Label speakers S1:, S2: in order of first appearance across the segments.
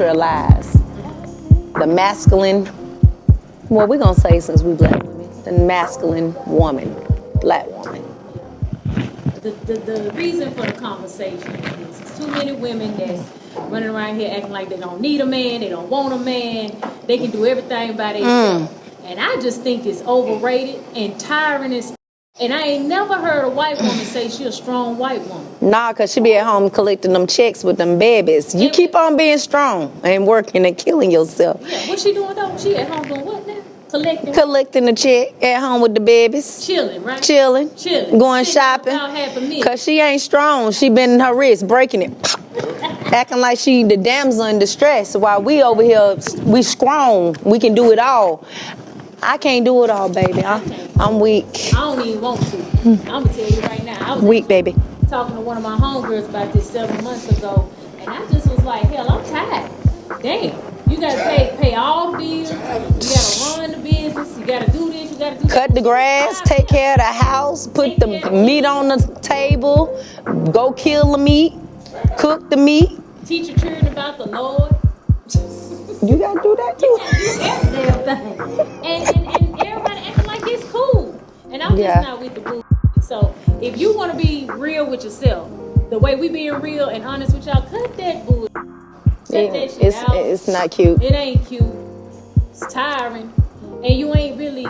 S1: neutralize the masculine, well, we're going to say since we black women, the masculine woman, black woman?
S2: The reason for the conversation is there's too many women that's running around here acting like they don't need a man, they don't want a man, they can do everything by themselves. And I just think it's overrated and tiring as. And I ain't never heard a white woman say she a strong white woman.
S1: Nah, because she be at home collecting them checks with them babies. You keep on being strong and working and killing yourself.
S2: Yeah, what's she doing though? She at home doing what now?
S1: Collecting the check at home with the babies.
S2: Chilling, right?
S1: Chilling. Going shopping. Because she ain't strong. She bending her wrist, breaking it. Acting like she the damsel in distress. While we over here, we strong. We can do it all. I can't do it all, baby. I'm weak.
S2: I don't even want to. I'm going to tell you right now. I was
S1: weak, baby.
S2: Talking to one of my homegirls about this several months ago, and I just was like, hell, I'm tired. Damn. You got to pay all the bills. You got to run the business. You got to do this. You got to do
S1: Cut the grass. Take care of the house. Put the meat on the table. Go kill the meat. Cook the meat.
S2: Teach your children about the Lord.
S1: You gotta do that too.
S2: And everybody acting like it's cool. And I'm just not with the boo. So if you want to be real with yourself, the way we being real and honest with y'all, cut that boo. That shit out.
S1: It's not cute.
S2: It ain't cute. It's tiring. And you ain't really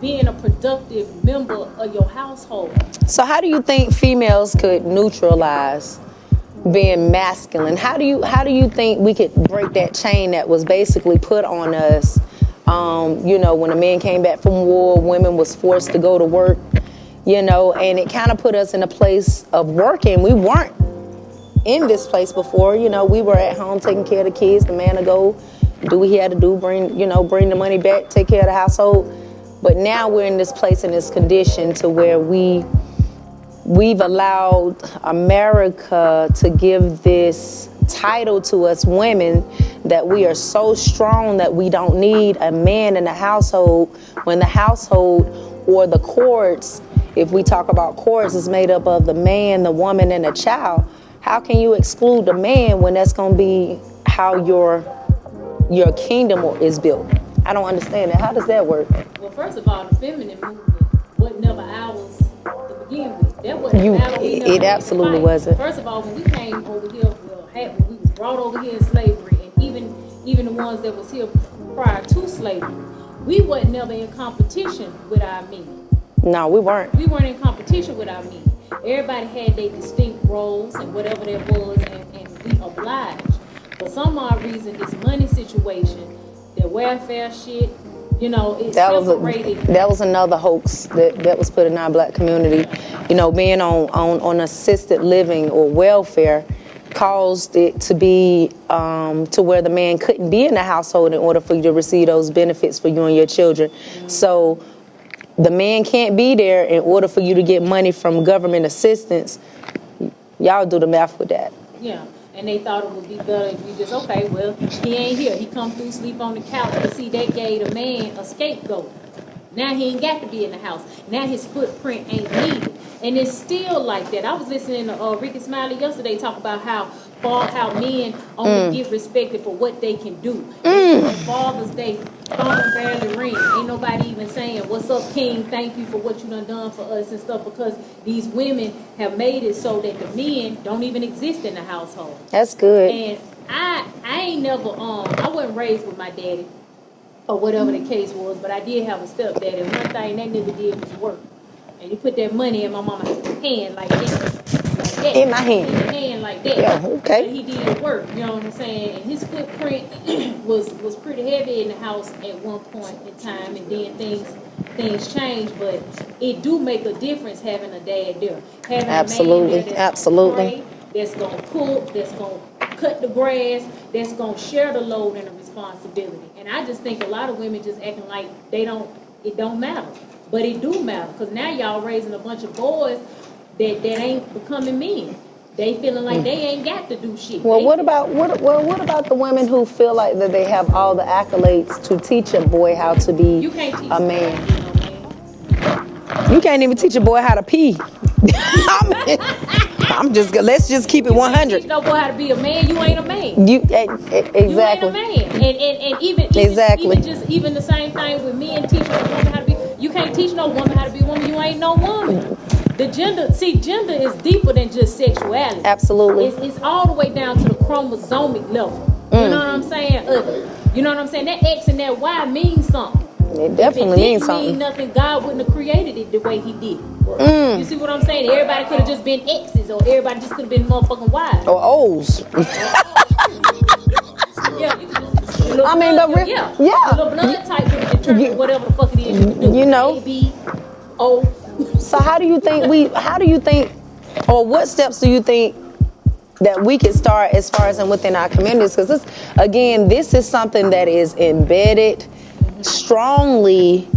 S2: being a productive member of your household.
S1: So how do you think females could neutralize being masculine? How do you think we could break that chain that was basically put on us? When the men came back from war, women was forced to go to work, and it kind of put us in a place of working. We weren't in this place before. We were at home taking care of the kids. The man would go do what he had to do, bring the money back, take care of the household. But now we're in this place, in this condition to where we've allowed America to give this title to us women that we are so strong that we don't need a man in the household, when the household or the courts, if we talk about courts, is made up of the man, the woman, and the child. How can you exclude the man when that's going to be how your kingdom is built? I don't understand that. How does that work?
S2: Well, first of all, the feminine movement was never ours to begin with. That wasn't
S1: it absolutely wasn't.
S2: First of all, when we came over here, when we was brought over here in slavery, and even the ones that was here prior to slavery, we wasn't never in competition with our men.
S1: No, we weren't.
S2: We weren't in competition with our men. Everybody had their distinct roles and whatever that was, and we obliged. For some odd reason, this money situation, the welfare shit, it's separated.
S1: That was another hoax that was put in our black community. Being on assisted living or welfare caused it to be to where the man couldn't be in the household in order for you to receive those benefits for you and your children. Mm-hmm. So the man can't be there in order for you to get money from government assistance. Y'all do the math with that.
S2: Yeah. And they thought it would be better if we just, okay, well, he ain't here. He come through, sleep on the couch. But see, that gave the man a scapegoat. Now he ain't got to be in the house. Now his footprint ain't needed. And it's still like that. I was listening to Ricky Smiley yesterday talk about how men only get respected for what they can do. On Father's Day, phone barely ring. Ain't nobody even saying, what's up, King? Thank you for what you done for us and stuff, because these women have made it so that the men don't even exist in the household.
S1: That's good.
S2: And I ain't never, I wasn't raised with my daddy or whatever the case was, but I did have a stepdaddy. And one thing that nigga did was work. And he put that money in my mama's hand like this.
S1: In my hand.
S2: In your hand like that.
S1: Yeah, okay.
S2: But he did work, you know what I'm saying? And his footprint was pretty heavy in the house at one point in time, and then things changed, but it do make a difference having a dad there. Having
S1: absolutely.
S2: A man there
S1: absolutely.
S2: That's gonna cook, that's gonna cut the grass, that's gonna share the load and the responsibility. And I just think a lot of women just acting like it don't matter. But it do matter, because now y'all raising a bunch of boys that ain't becoming men. They feeling like they ain't got to do shit.
S1: Well, what about the women who feel like that they have all the accolades to teach a boy how to be a man? You can't even teach a boy how to pee. Let's just keep it 100.
S2: Teach no boy how to be a man. You ain't a man.
S1: Exactly.
S2: You ain't a man. And even even the same thing with men teaching a woman how to be. You can't teach no woman how to be a woman. You ain't no woman. The gender is deeper than just sexuality.
S1: Absolutely.
S2: It's all the way down to the chromosomic level. You know what I'm saying? You know what I'm saying? That X and that Y means something.
S1: It definitely means something.
S2: Mean nothing, God wouldn't have created it the way He did. You see what I'm saying? Everybody could have just been X's, or everybody just could have been motherfucking Y's.
S1: Or O's.
S2: Yeah,
S1: I mean,
S2: the little blood type would determine whatever the fuck it is you do.
S1: You know.
S2: A, B, O.
S1: So how do you think, or what steps do you think that we could start as far as within our communities? Because this is something that is embedded strongly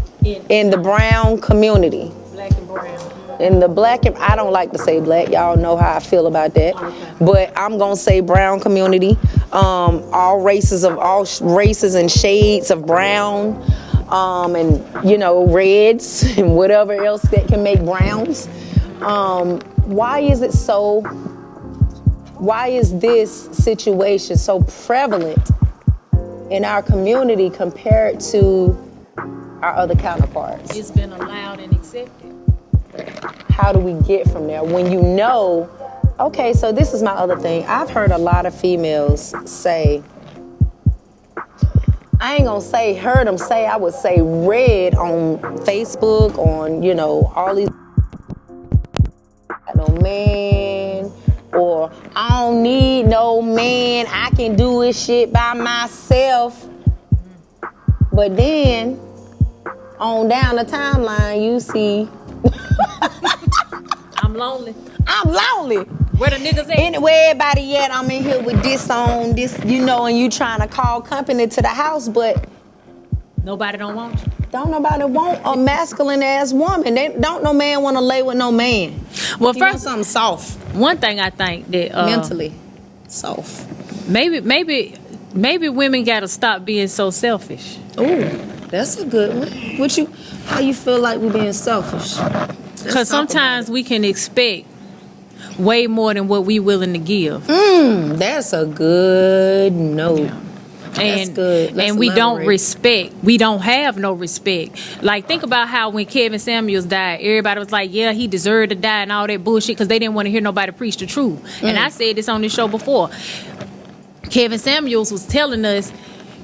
S1: in the brown community.
S2: Black and brown.
S1: In the black, and I don't like to say black, y'all know how I feel about that. Okay. But I'm gonna say brown community. All races and shades of brown, and reds and whatever else that can make browns. Why is this situation so prevalent in our community compared to our other counterparts?
S2: It's been allowed and accepted.
S1: How do we get from there when okay, so this is my other thing. I've heard a lot of females say, I ain't gonna say heard them say, I would say read on Facebook, on, all these, no man, or I don't need no man, I can do this shit by myself. But then, on down the timeline, you see,
S2: I'm lonely.
S1: Where the niggas at? Anywhere everybody at, I'm in here with this on, this, and you trying to call company to the house, but
S2: nobody don't want you.
S1: Don't nobody want a masculine ass woman. Don't no man want to lay with no man.
S2: Well,
S1: you want something soft.
S2: One thing I think that
S1: mentally soft.
S2: Maybe women gotta stop being so selfish.
S1: Ooh, that's a good one. How you feel like we're being selfish?
S2: Because sometimes we can expect way more than what we willing to give.
S1: That's a good note. Yeah. That's good. And
S2: we don't respect. We don't have no respect. Like, think about how when Kevin Samuels died, everybody was like, yeah, he deserved to die and all that bullshit because they didn't want to hear nobody preach the truth. And I said this on this show before. Kevin Samuels was telling us,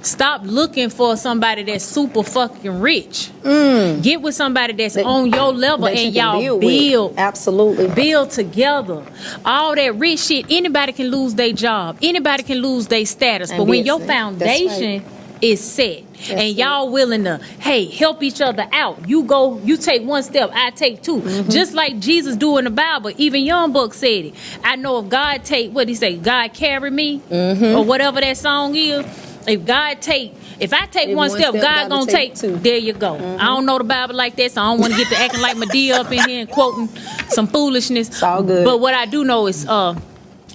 S2: stop looking for somebody that's super fucking rich. Get with somebody that's on your level and y'all build.
S1: Absolutely.
S2: Build together. All that rich shit, anybody can lose their job. Anybody can lose their status. But when your foundation is set and y'all willing to, help each other out. You take one step, I take two. Just like Jesus do in the Bible. Even Young Buck said it. I know if God take, what he say, God carry me, or whatever that song is. If I take one step, God gonna take two. There you go. I don't know the Bible like that, so I don't want to get to acting like Medea up in here and quoting some foolishness. It's
S1: all good.
S2: But what I do know is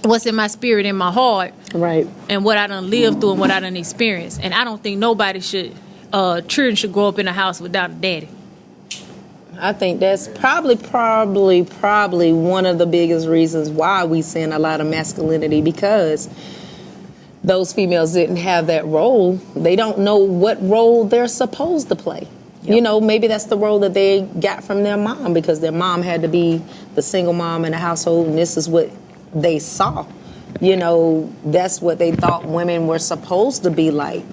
S2: what's in my spirit, in my heart,
S1: right,
S2: and what I done lived through and what I done experienced. And I don't think nobody children should grow up in a house without a daddy.
S1: I think that's probably one of the biggest reasons why we send a lot of masculinity, because those females didn't have that role. They don't know what role they're supposed to play. Yep. Maybe that's the role that they got from their mom, because their mom had to be the single mom in the household, and this is what they saw. That's what they thought women were supposed to be like.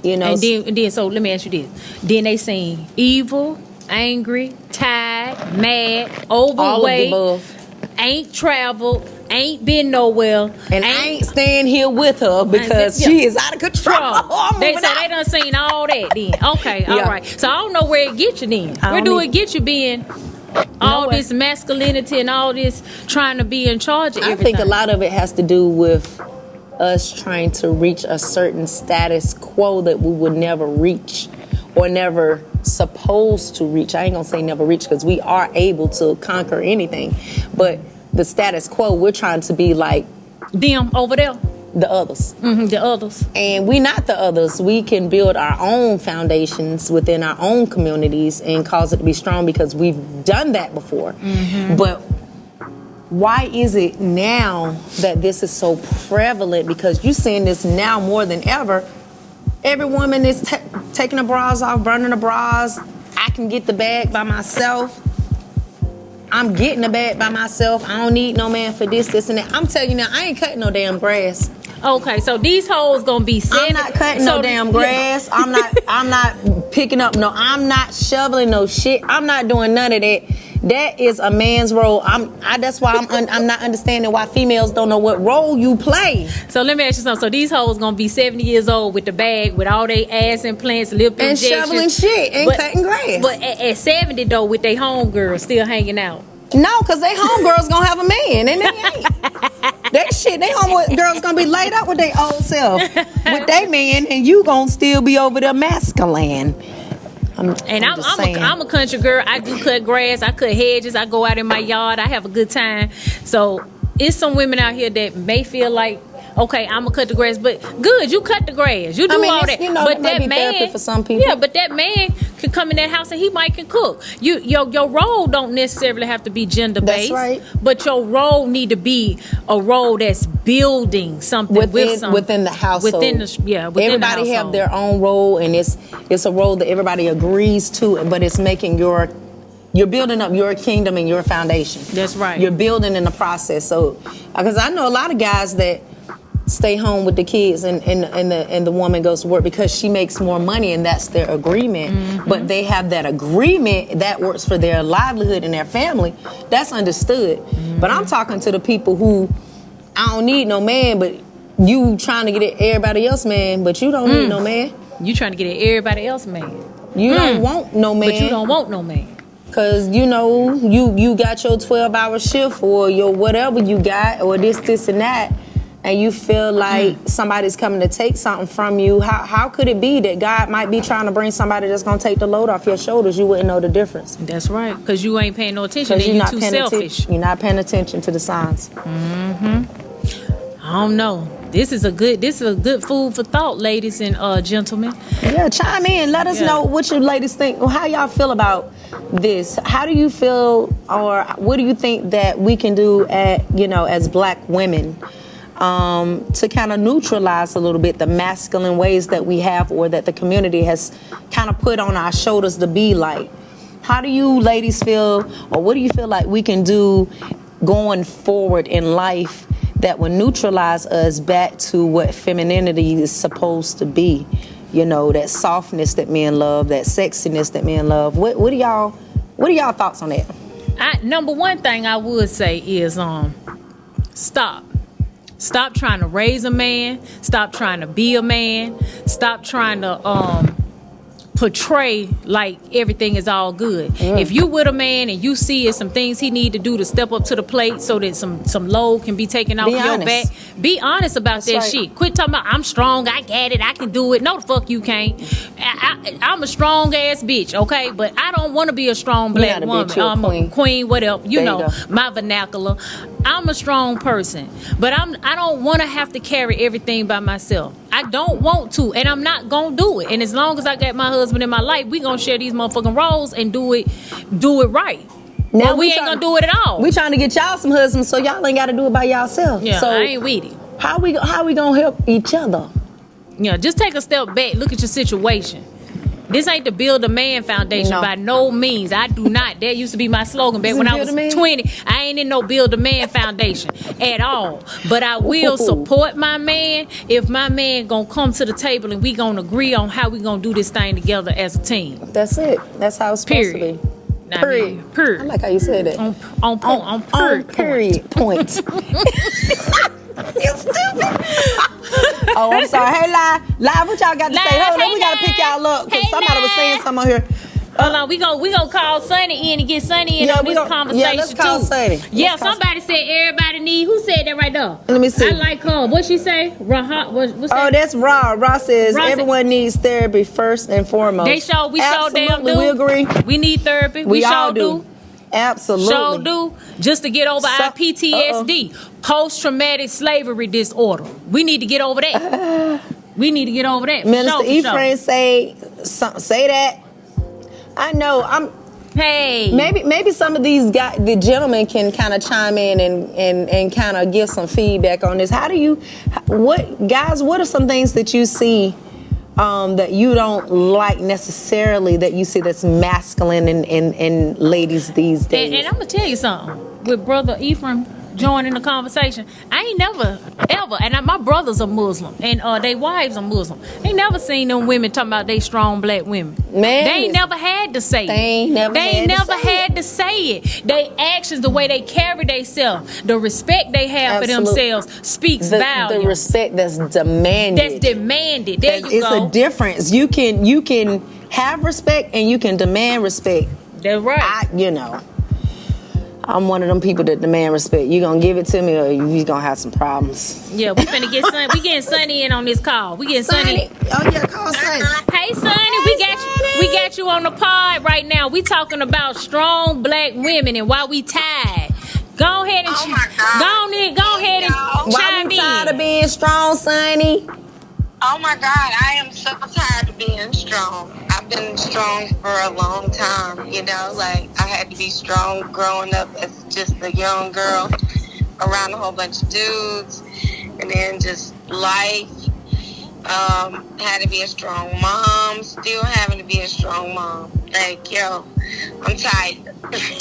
S1: And
S2: then, so let me ask you this. Then they seen evil, angry, tired, mad, overweight,
S1: all of the above.
S2: Ain't traveled, ain't been nowhere,
S1: and I ain't staying here with her because she is out of control.
S2: They done seen all that then. Okay, all right. So I don't know where it get you then. Where do it get you being all this masculinity and all this trying to be in charge of everything?
S1: I think a lot of it has to do with us trying to reach a certain status quo that we would never reach, or never supposed to reach. I ain't gonna say never reach, because we are able to conquer anything, but the status quo, we're trying to be like
S2: them over there,
S1: the others.
S2: The others. And
S1: we not the others. We can build our own foundations within our own communities and cause it to be strong, because we've done that before. But why is it now that this is so prevalent? Because you're seeing this now more than ever. Every woman is taking the bras off, burning the bras. I can get the bag by myself. I'm getting the bag by myself. I don't need no man for this, and that. I'm telling you now, I ain't cutting no damn grass.
S2: Okay, so these hoes gonna be
S1: I'm not cutting no damn grass. I'm not picking up I'm not shoveling no shit. I'm not doing none of that. That is a man's role. That's why I'm not understanding why females don't know what role you play.
S2: So let me ask you something. So these hoes gonna be 70 years old with the bag, with all their ass implants, lip
S1: and
S2: injections,
S1: shoveling shit and cutting grass.
S2: But at 70 though, with their homegirls still hanging out.
S1: No, because they homegirls gonna have a man, and they ain't. That shit, they homegirls gonna be laid out with their old self, with their man, and you gonna still be over there masculine. I'm a country girl. I do cut grass. I cut hedges. I go out in my yard. I have a good time. So it's some women out here that may feel like, okay, I'm gonna cut the grass, but good, you cut the grass, you do all that. You know,
S2: but that man,
S1: for some people.
S2: Yeah, but that man can come in that house and he might can cook. Your role don't necessarily have to be gender based.
S1: That's right.
S2: But your role need to be a role that's building something
S1: within the household. Within everybody
S2: the
S1: have their own role, and it's a role that everybody agrees to, but it's making you're building up your kingdom and your foundation.
S2: That's right.
S1: You're building in the process. So, because I know a lot of guys that stay home with the kids and the woman goes to work because she makes more money, and that's their agreement. Mm-hmm. But they have that agreement that works for their livelihood and their family. That's understood. Mm-hmm. But I'm talking to the people who, I don't need no man, but you trying to get everybody else man, but you don't need no man.
S2: You trying to get everybody else man.
S1: You don't want no man.
S2: But you don't want no man.
S1: Cause you know you got your 12-hour shift or your whatever you got or this and that, and you feel like somebody's coming to take something from you. How could it be that God might be trying to bring somebody that's gonna take the load off your shoulders? You wouldn't know the difference.
S2: That's right. Cause you ain't paying no attention. Then you're too selfish.
S1: You're not paying attention to the signs.
S2: Mm-hmm. I don't know. This is a good food for thought, ladies and gentlemen. Yeah,
S1: chime in. Let us know what you ladies think. How y'all feel about this? How do you feel, or what do you think that we can do as Black women to kind of neutralize a little bit the masculine ways that we have, or that the community has kind of put on our shoulders to be like? How do you ladies feel, or what do you feel like we can do going forward in life that will neutralize us back to what femininity is supposed to be? You know, that softness that men love, that sexiness that men love. What are y'all thoughts on that?
S2: Number one thing I would say is stop. Stop trying to raise a man. Stop trying to be a man. Stop trying to portray like everything is all good. If you with a man and you see some things he need to do to step up to the plate so that some load can be taken off your back, be honest about that shit. Quit talking about I'm strong, I got it, I can do it. No, the fuck you can't. I'm a strong ass bitch, okay? But I don't want to be a strong Black woman. I'm a queen, whatever. You know, my vernacular. I'm a strong person, but I don't want to have to carry everything by myself. I don't want to, and I'm not gonna do it. And as long as I got my husband in my life, we gonna share these motherfucking roles and do it right. Now we ain't gonna do it at all.
S1: We trying to get y'all some husbands, so y'all ain't got to do it by yourself.
S2: Yeah,
S1: so
S2: I ain't with it.
S1: How we gonna help each other?
S2: Yeah, just take a step back. Look at your situation. This ain't the build a man foundation by no means. I do not. That used to be my slogan back when I was 20. I ain't in no build a man foundation at all. But I will support my man if my man gonna come to the table and we gonna agree on how we gonna do this thing together as a team.
S1: That's it. That's how it's supposed to be. Period. I like how you said it. On period point. You stupid. Oh, I'm sorry. Hey, live, what y'all got to say? Hold on, we got to pick y'all up because somebody was saying something on here.
S2: Hold on, we gonna call Sonii in and get Sonii in on this conversation.
S1: Yeah, let's call Sonii.
S2: Yeah, somebody said everybody need. Who said that right there?
S1: Let me see.
S2: I like her. What she say? What's that?
S1: Oh, that's Ra. Ra says everyone needs therapy first and foremost.
S2: We sure damn do.
S1: We agree.
S2: We need therapy.
S1: We
S2: sure
S1: all do. Absolutely.
S2: Sure do. Just to get over our PTSD, post-traumatic slavery disorder. We need to get over that. We need to get over that.
S1: Minister Ephraim say that. I know.
S2: Hey.
S1: Maybe some of these guys, the gentlemen, can kind of chime in and kind of give some feedback on this. What are some things that you see that you don't like necessarily, that you see that's masculine in ladies these days?
S2: And I'm gonna tell you something. With Brother Ephraim joining the conversation, I ain't never ever, and my brothers are Muslim and their wives are Muslim. Ain't never seen them women talking about they strong black women.
S1: Man,
S2: they ain't never had to say it.
S1: They ain't never
S2: had to say it. They actions, the way they carry themselves, the respect they have for themselves speaks volumes.
S1: The respect that's demanded.
S2: There you
S1: it's
S2: go.
S1: It's a difference. You can have respect and you can demand respect.
S2: That's right.
S1: I'm one of them people that demand respect. You gonna give it to me, or you gonna have some problems?
S2: Yeah, we finna get Sonii. We getting Sonii in on this call. We getting Sonii.
S1: Oh yeah, call Sonii.
S2: Hey Sonii, we got you on the pod right now. We talking about strong black women and why we tired. Go ahead and go ahead and
S1: why we tired of being strong, Sonii?
S3: Oh my God, I am so tired of being strong. I've been strong for a long time, like I had to be strong growing up as just a young girl around a whole bunch of dudes, and then just life. Had to be a strong mom, still having to be a strong mom. Like, I'm tired.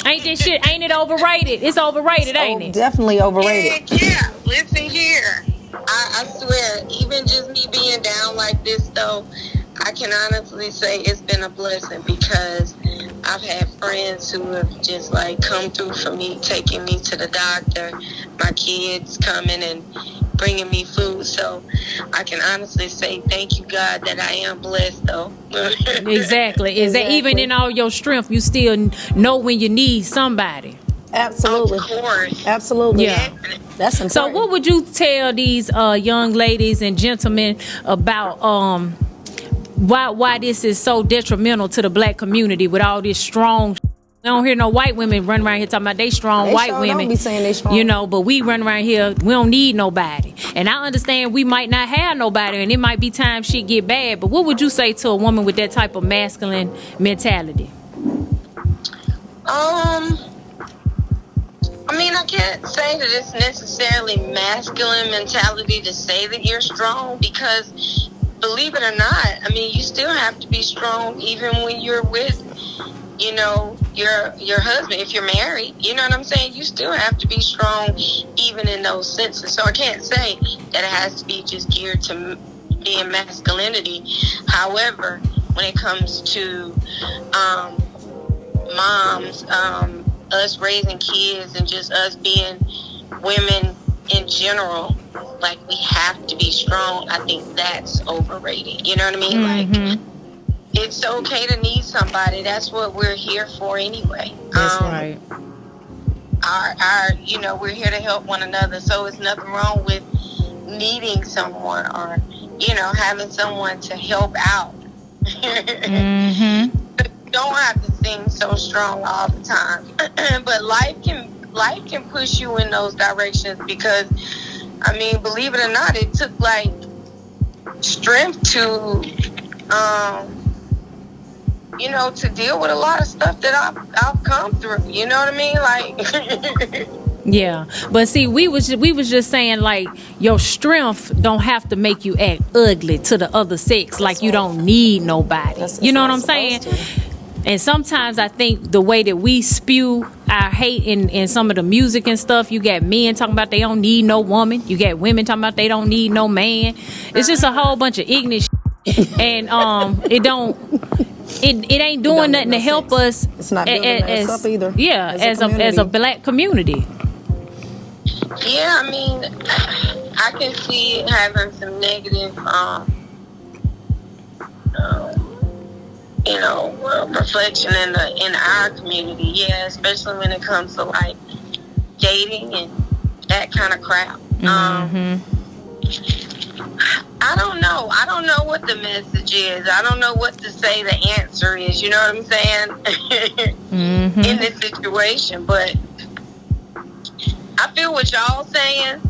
S2: Ain't it overrated? It's overrated, ain't it?
S1: Definitely overrated.
S3: Yeah, listen here. I swear, even just me being down like this, though, I can honestly say it's been a blessing, because I've had friends who have just come through for me, taking me to the doctor, my kids coming and bringing me food. So I can honestly say thank you, God, that I am blessed, though.
S2: Exactly. Is that even in all your strength, you still know when you need somebody?
S1: Absolutely.
S3: Of course.
S1: Absolutely.
S2: Yeah.
S1: That's important.
S2: So what would you tell these young ladies and gentlemen about why this is so detrimental to the black community with all this strong? I don't hear no white women run around here talking about they strong white women.
S1: Don't be saying they strong.
S2: But we run around here, we don't need nobody. And I understand we might not have nobody, and it might be time shit get bad. But what would you say to a woman with that type of masculine mentality?
S3: I can't say that it's necessarily masculine mentality to say that you're strong, because believe it or not, you still have to be strong even when you're with, your husband. If you're married, you know what I'm saying? You still have to be strong even in those senses. So I can't say that it has to be just geared to being masculinity. However, when it comes to moms, us raising kids, and just us being women in general, we have to be strong. I think that's overrated. You know what I mean?
S2: Mm-hmm.
S3: It's okay to need somebody. That's what we're here for anyway.
S2: That's right.
S3: We're here to help one another. So it's nothing wrong with needing someone, or, having someone to help out.
S2: Mm-hmm.
S3: Don't have to sing so strong all the time, but life can push you in those directions, because believe it or not, it took strength to to deal with a lot of stuff that I've come through. You know what I mean?
S2: Yeah, but see, we was just saying your strength don't have to make you act ugly to the other sex. You don't need nobody. You know what I'm saying? And sometimes I think the way that we spew our hate in some of the music and stuff, you got men talking about they don't need no woman. You got women talking about they don't need no man. It's just a whole bunch of ignorant shit. And it ain't doing nothing to help us.
S1: It's not building us up either.
S2: Yeah, as a black community.
S3: Yeah, I can see it having some negative reflection in our community, especially when it comes to dating and that kind of crap.
S2: Mm-hmm.
S3: I don't know what the message is. I don't know what to say the answer is. You know what I'm saying?
S2: Mm-hmm.
S3: In this situation, but I feel what y'all saying.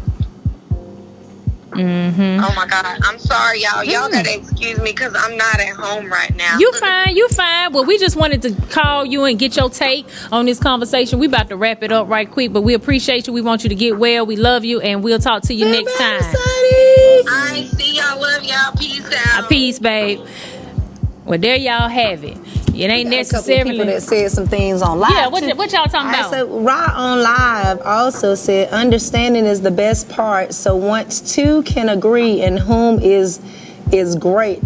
S3: Oh my God, I'm sorry, y'all. Y'all gotta excuse me because I'm not at home right now.
S2: You fine. Well, we just wanted to call you and get your take on this conversation. We about to wrap it up right quick, but we appreciate you. We want you to get well. We love you, and we'll talk to you next time.
S3: I see y'all. Love y'all. Peace out.
S2: Peace, babe. Well, there y'all have it. It ain't necessarily
S1: people that said some things on live.
S2: Yeah, what y'all talking about?
S1: So Ra on live also said, understanding is the best part. So once two can agree and whom is great,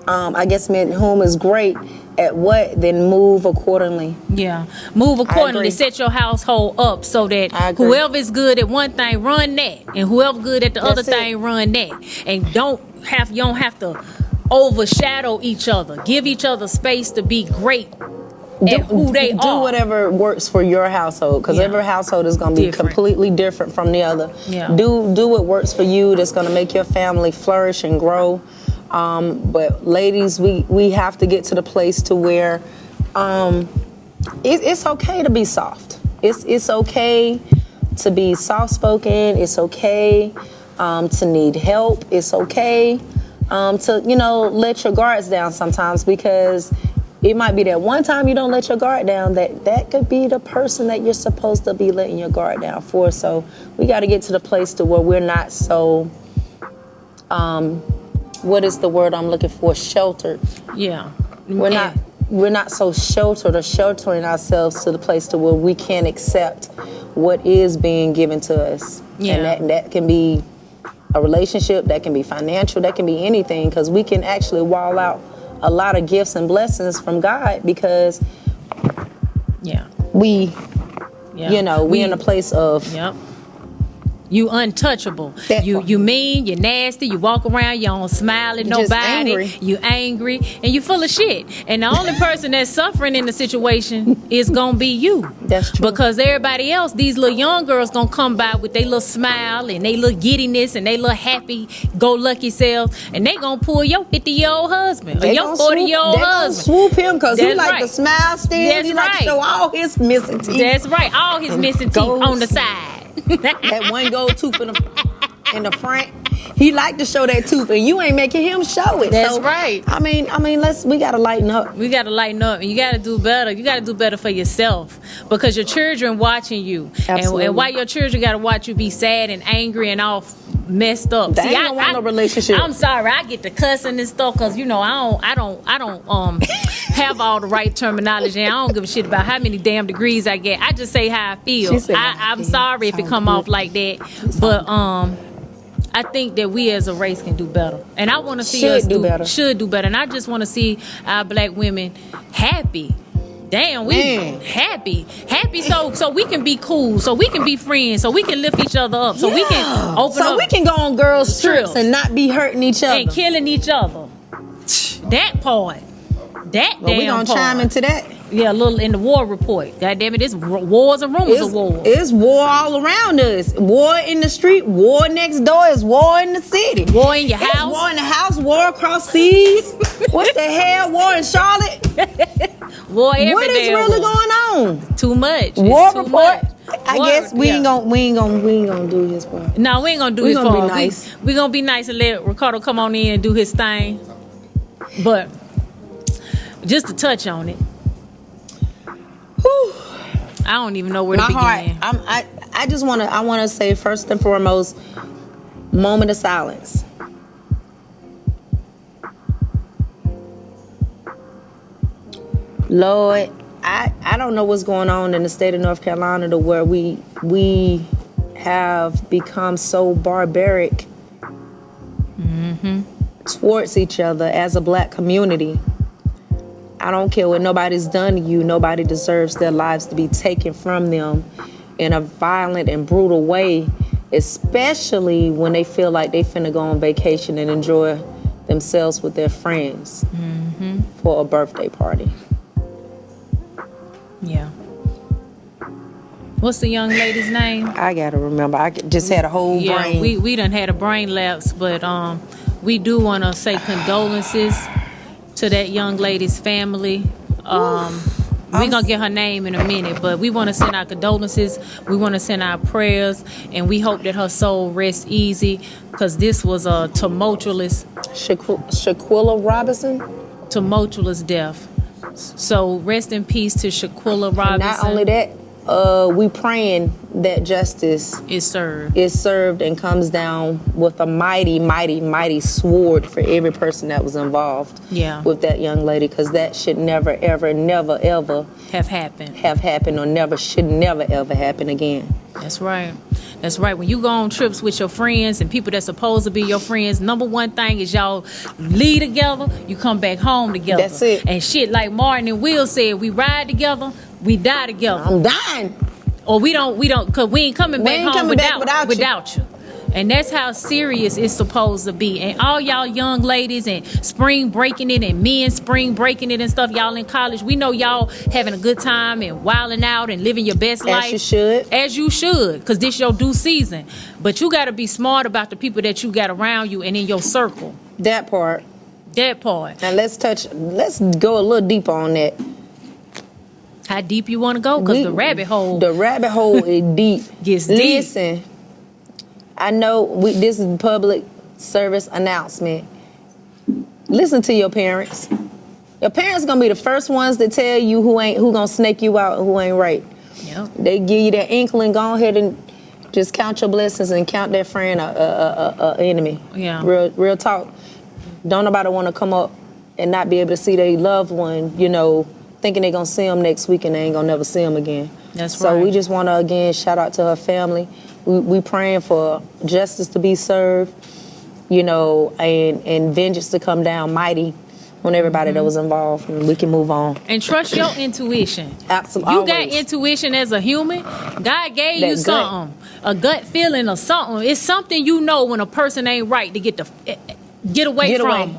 S1: I guess meant whom is great at what, then move accordingly.
S2: Yeah, move accordingly. Set your household up so that whoever is good at one thing, run that, and whoever good at the other thing, run that, and you don't have to overshadow each other. Give each other space to be great at who they are.
S1: Do whatever works for your household, because every household is going to be completely different from the other.
S2: Yeah.
S1: Do what works for you that's going to make your family flourish and grow. But ladies, we have to get to the place to where it's okay to be soft. It's okay to be soft-spoken. It's okay to need help. It's okay to, let your guards down sometimes, because it might be that one time you don't let your guard down, that could be the person that you're supposed to be letting your guard down for. So we got to get to the place to where we're not so, what is the word I'm looking for? Sheltered.
S2: Yeah.
S1: We're not so sheltered or sheltering ourselves to the place to where we can't accept what is being given to us.
S2: Yeah.
S1: And that can be a relationship, that can be financial, that can be anything, because we can actually wall out a lot of gifts and blessings from God because we in a place of
S2: you untouchable. You mean, you're nasty, you walk around, you don't smile at nobody, you angry, and you full of shit. And the only person that's suffering in the situation is gonna be you.
S1: That's true.
S2: Because everybody else, these little young girls gonna come by with their little smile and they little giddiness and they little happy go lucky selves, and they gonna pull your 50-year-old husband or your 40-year-old husband.
S1: Swoop him because he like to smile still.
S2: That's
S1: he like to show all his missing teeth.
S2: That's right, all his missing teeth on the side.
S1: That one gold tooth in the front, he like to show that tooth, and you ain't making him show it.
S2: That's right.
S1: I mean, we gotta lighten up.
S2: We gotta lighten up, and you gotta do better. You gotta do better for yourself, because your children watching you, and why your children gotta watch you be sad and angry and all messed up.
S1: They don't want no relationship.
S2: I'm sorry, I get to cussing and stuff because I don't have all the right terminology. And I don't give a shit about how many damn degrees I get. I just say how I feel. I'm sorry if it come off like that, but I think that we as a race can do better, and I want to see us should do better, and I just want to see our black women happy. Damn, we happy, so we can be cool, so we can be friends, so we can lift each other up, so we can open up,
S1: so we can go on girls' trips and not be hurting each other
S2: and killing each other. That part, we gonna
S1: chime into that.
S2: Yeah, a little in the war report. God damn it, it's wars and rumors of wars.
S1: It's war all around us. War in the street, war next door, is war in the city.
S2: War in your house.
S1: War in the house, war across seas. What the hell? War in Charlotte?
S2: War every day.
S1: What is really going on?
S2: Too much.
S1: War report. I guess we ain't gonna do his part.
S2: No, we ain't gonna do his part.
S1: We gonna be nice.
S2: We gonna be nice and let Ricardo come on in and do his thing. But just to touch on it. I don't even know where to begin.
S1: I just want to say, first and foremost, moment of silence. Lord, I don't know what's going on in the state of North Carolina to where we have become so barbaric towards each other as a black community. I don't care what nobody's done to you. Nobody deserves their lives to be taken from them in a violent and brutal way, especially when they feel like they finna go on vacation and enjoy themselves with their friends for a birthday party.
S2: Yeah. What's the young lady's name?
S1: I gotta remember. I just had a whole brain.
S2: We done had a brain lapse, but we do want to say condolences to that young lady's family. We're going to get her name in a minute, but we want to send our condolences. We want to send our prayers, and we hope that her soul rests easy, because this was a tumultuous
S1: Shaquilla Robinson?
S2: Tumultuous death. So rest in peace to Shaquilla Robinson.
S1: Not only that, we praying that justice
S2: is
S1: served and comes down with a mighty, mighty, mighty sword for every person that was involved with that young lady, because that should never, ever, never, ever
S2: have happened
S1: or should never, ever happen again.
S2: That's right. That's right. When you go on trips with your friends and people that's supposed to be your friends, number one thing is y'all leave together, you come back home together.
S1: That's it.
S2: And shit, like Martin and Will said, we ride together, we die together.
S1: I'm dying.
S2: Or we don't, because we ain't coming back home without you. And that's how serious it's supposed to be. And all y'all young ladies and spring breaking it and men spring breaking it and stuff, y'all in college, we know y'all having a good time and wilding out and living your best life. As you should, because this your due season. But you got to be smart about the people that you got around you and in your circle.
S1: That part.
S2: And
S1: let's go a little deeper on that.
S2: How deep you want to go? Because the rabbit hole
S1: is deep.
S2: Gets deep.
S1: Listen, I know this is a public service announcement. Listen to your parents. Your parents gonna be the first ones to tell you who gonna snake you out and who ain't right.
S2: Yep.
S1: They give you that inkling. Go ahead and just count your blessings and count that friend a enemy.
S2: Yeah.
S1: Real talk. Don't nobody want to come up and not be able to see their loved one, thinking they're going to see them next week and they ain't going to never see them again.
S2: That's right.
S1: So we just want to, again, shout out to her family. We praying for justice to be served, and vengeance to come down mighty on everybody that was involved, and we can move on.
S2: And trust your intuition.
S1: Absolutely.
S2: You got intuition as a human. God gave you something, a gut feeling or something. It's something when a person ain't right to get away from them.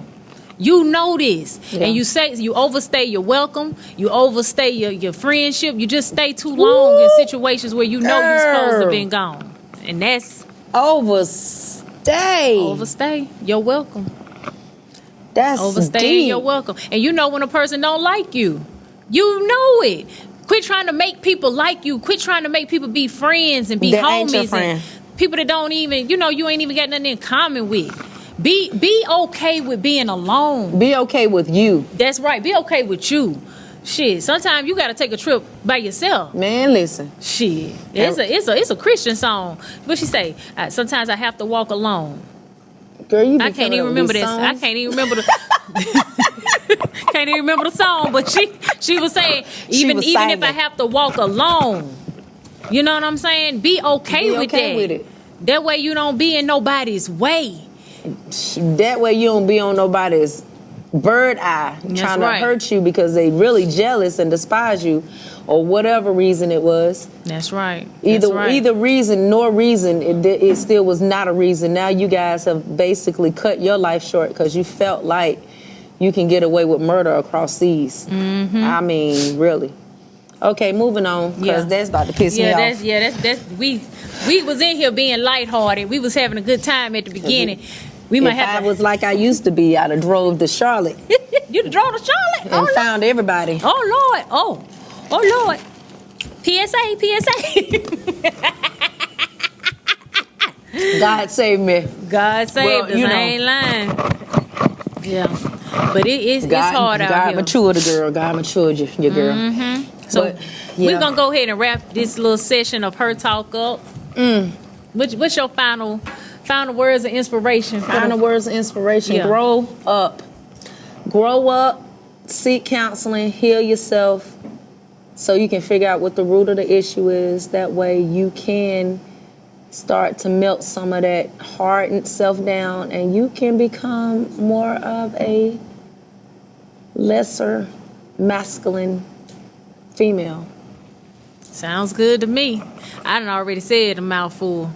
S2: You know this. Yeah. And you overstay your welcome, you overstay your friendship, you just stay too long in situations where you're supposed to be gone. And that's overstay your welcome.
S1: That's
S2: overstaying your welcome. And when a person don't like you, you know it. Quit trying to make people like you. Quit trying to make people be friends and be homies and people that don't even, you ain't even got nothing in common with. Be okay with being alone.
S1: Be okay with you.
S2: That's right. Be okay with you. Shit. Sometimes you got to take a trip by yourself.
S1: Man, listen.
S2: Shit. It's a Christian song. What she say? Sometimes I have to walk alone.
S1: Girl,
S2: I can't even remember this. I can't even remember the. Can't even remember the song. But she was saying even if I have to walk alone, you know what I'm saying? Be okay with it. That way you don't be in nobody's way.
S1: That way you don't be on nobody's bird eye trying to hurt you because they really jealous and despise you or whatever reason it was.
S2: That's right.
S1: Either reason nor reason, it still was not a reason. Now you guys have basically cut your life short because you felt like you can get away with murder across seas. Mm-hmm. I mean, really. Okay, moving on, because that's about to piss me off.
S2: We was in here being lighthearted. We was having a good time at the beginning.
S1: I was like I used to be, I'd have drove to Charlotte.
S2: You drove to Charlotte?
S1: And found everybody.
S2: Oh, Lord. Oh, Lord. PSA.
S1: God saved me.
S2: God saved us. I ain't lying. Yeah. But it's hard out here.
S1: God matured the girl. God matured your girl.
S2: Mm-hmm. So we're going to go ahead and wrap this little session of her talk up. What's your final words of inspiration?
S1: Final words of inspiration.
S2: Yeah.
S1: Grow up. Grow up. Seek counseling. Heal yourself so you can figure out what the root of the issue is. That way you can start to melt some of that hardened self down and you can become more of a lesser masculine female.
S2: Sounds good to me. I done already said a mouthful.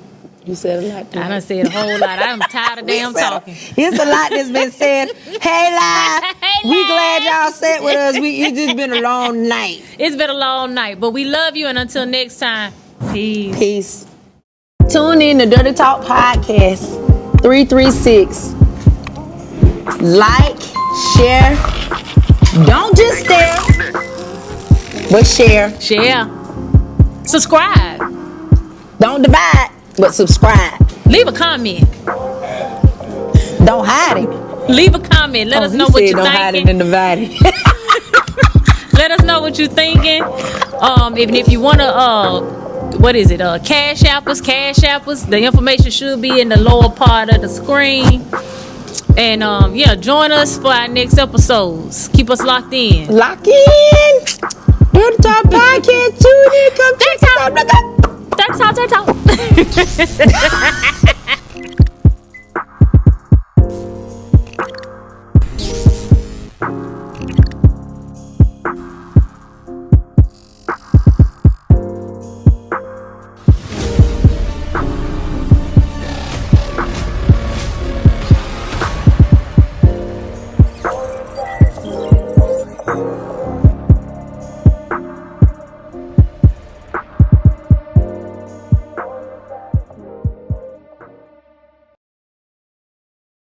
S1: You said a lot.
S2: I done said a whole lot. I'm tired of damn talking.
S1: It's a lot that's been said. Hey, live. We glad y'all sat with us. It's just been a long night.
S2: It's been a long night, but we love you, and until next time, peace.
S1: Tune in to Dirty Talk Podcast 336. Like, share. Don't just stare. But share.
S2: Subscribe.
S1: Don't divide, but subscribe.
S2: Leave a comment.
S1: Don't hide it.
S2: Leave a comment. Let us know what you're
S1: don't hide it
S2: thinking.
S1: and divide it.
S2: Let us know what you're thinking. Even if you want to, cash appers. The information should be in the lower part of the screen. And join us for our next episodes. Keep us locked in.
S1: Lock in. Dirty Talk Podcast. Tune in. Come check us out.
S2: Dirty Talk.